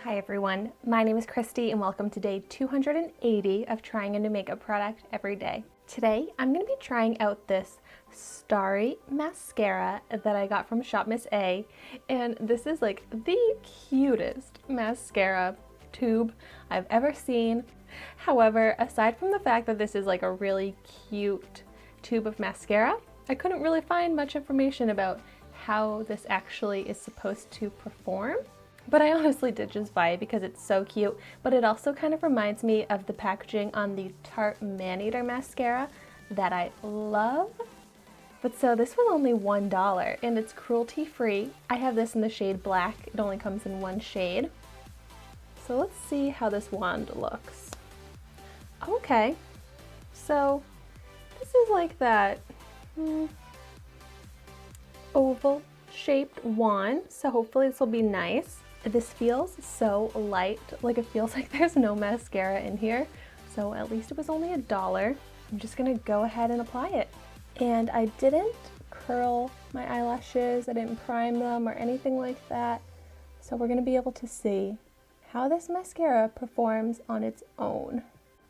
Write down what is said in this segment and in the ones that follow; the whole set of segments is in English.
Hi everyone, my name is Christy and welcome to day 280 of trying a new makeup product every day. Today I'm going to be trying out this Starry mascara that I got from ShopMissA, and this is like the cutest mascara tube I've ever seen. However, aside from the fact that this is like a really cute tube of mascara, I couldn't really find much information about how this actually is supposed to perform. But I honestly did just buy it because it's so cute, but it also kind of reminds me of the packaging on the Tarte Man-Eater mascara that I love. But so this was only $1 and it's cruelty-free. I have this in the shade black. It only comes in one shade. So let's see how this wand looks. Okay, so this is like that oval shaped wand, so hopefully this will be nice. This feels so light, like it feels like there's no mascara in here, so at least it was only $1. I'm just gonna go ahead and apply it. And I didn't curl my eyelashes, I didn't prime them or anything like that, so we're gonna be able to see how this mascara performs on its own.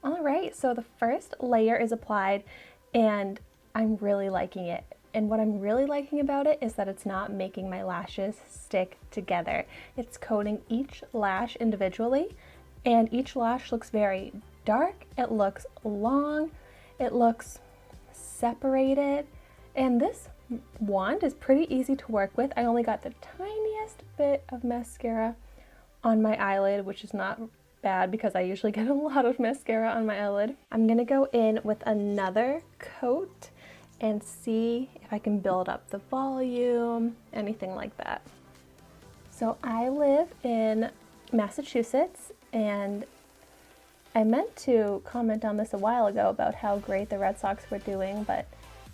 Alright, so the first layer is applied and I'm really liking it. And what I'm really liking about it is that it's not making my lashes stick together. It's coating each lash individually, and each lash looks very dark, it looks long, it looks separated, and this wand is pretty easy to work with. I only got the tiniest bit of mascara on my eyelid, which is not bad because I usually get a lot of mascara on my eyelid. I'm gonna go in with another coat and see if I can build up the volume, anything like that. So I live in Massachusetts, and I meant to comment on this a while ago about how great the Red Sox were doing, but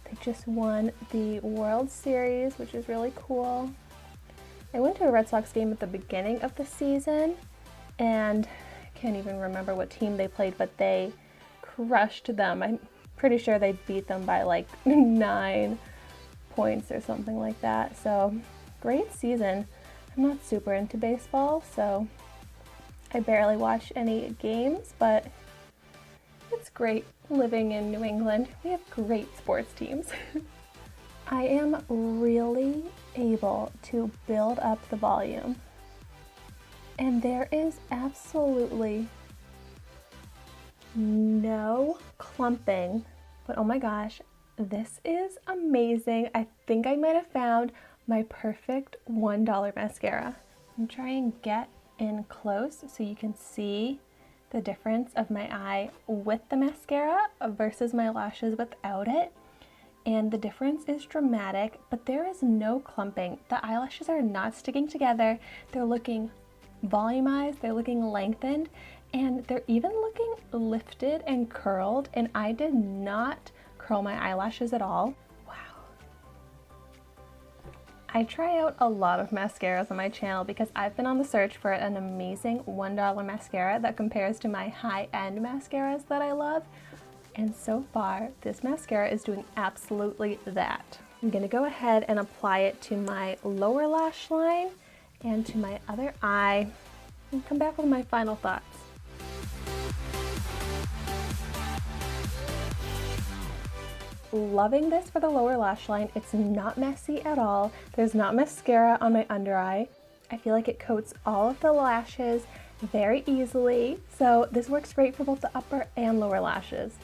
they just won the World Series, which is really cool. I went to a Red Sox game at the beginning of the season, and I can't even remember what team they played, but they crushed them. I'm pretty sure they beat them by like 9 points or something like that. So great season. I'm not super into baseball, so I barely watch any games, but it's great living in New England. We have great sports teams. I am really able to build up the volume, and there is absolutely no clumping, but oh my gosh, this is amazing. I think I might have found my perfect $1 mascara. I'm trying to get in close so you can see the difference of my eye with the mascara versus my lashes without it. And the difference is dramatic, but there is no clumping. The eyelashes are not sticking together. They're looking volumized, they're looking lengthened, and they're even looking lifted and curled, and I did not curl my eyelashes at all. Wow. I try out a lot of mascaras on my channel because I've been on the search for an amazing $1 mascara that compares to my high-end mascaras that I love, and so far this mascara is doing absolutely that. I'm gonna go ahead and apply it to my lower lash line and to my other eye and come back with my final thoughts. Loving this for the lower lash line. It's not messy at all. There's not mascara on my under eye. I feel like it coats all of the lashes very easily. So this works great for both the upper and lower lashes.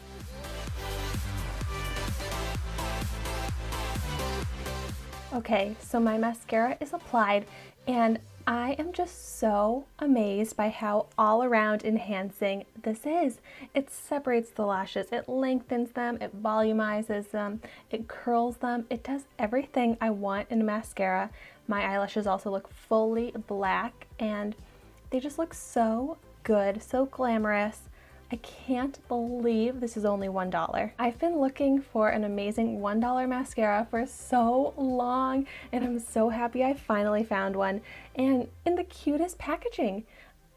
Okay, so my mascara is applied and I am just so amazed by how all around enhancing this is. It separates the lashes, it lengthens them, it volumizes them, it curls them, it does everything I want in a mascara. My eyelashes also look fully black and they just look so good, so glamorous. I can't believe this is only $1. I've been looking for an amazing $1 mascara for so long, and I'm so happy I finally found one, and in the cutest packaging.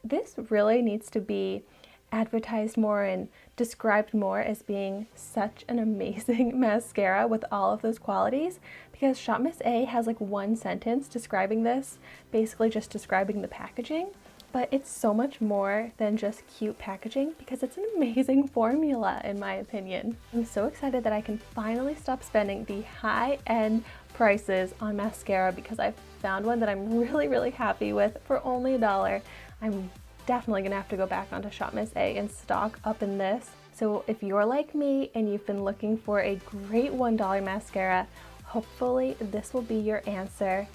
This really needs to be advertised more and described more as being such an amazing mascara with all of those qualities, because ShopMissA has like one sentence describing this, basically just describing the packaging. but it's so much more than just cute packaging because it's an amazing formula in my opinion. I'm so excited that I can finally stop spending the high-end prices on mascara because I've found one that I'm really happy with for only $1. I'm definitely gonna have to go back onto ShopMissA and stock up in this. So if you're like me and you've been looking for a great $1 mascara, hopefully this will be your answer.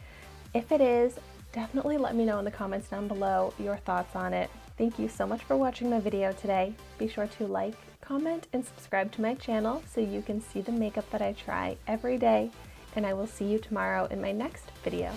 If it is, definitely let me know in the comments down below your thoughts on it. Thank you so much for watching my video today. Be sure to like, comment, and subscribe to my channel so you can see the makeup that I try every day, and I will see you tomorrow in my next video.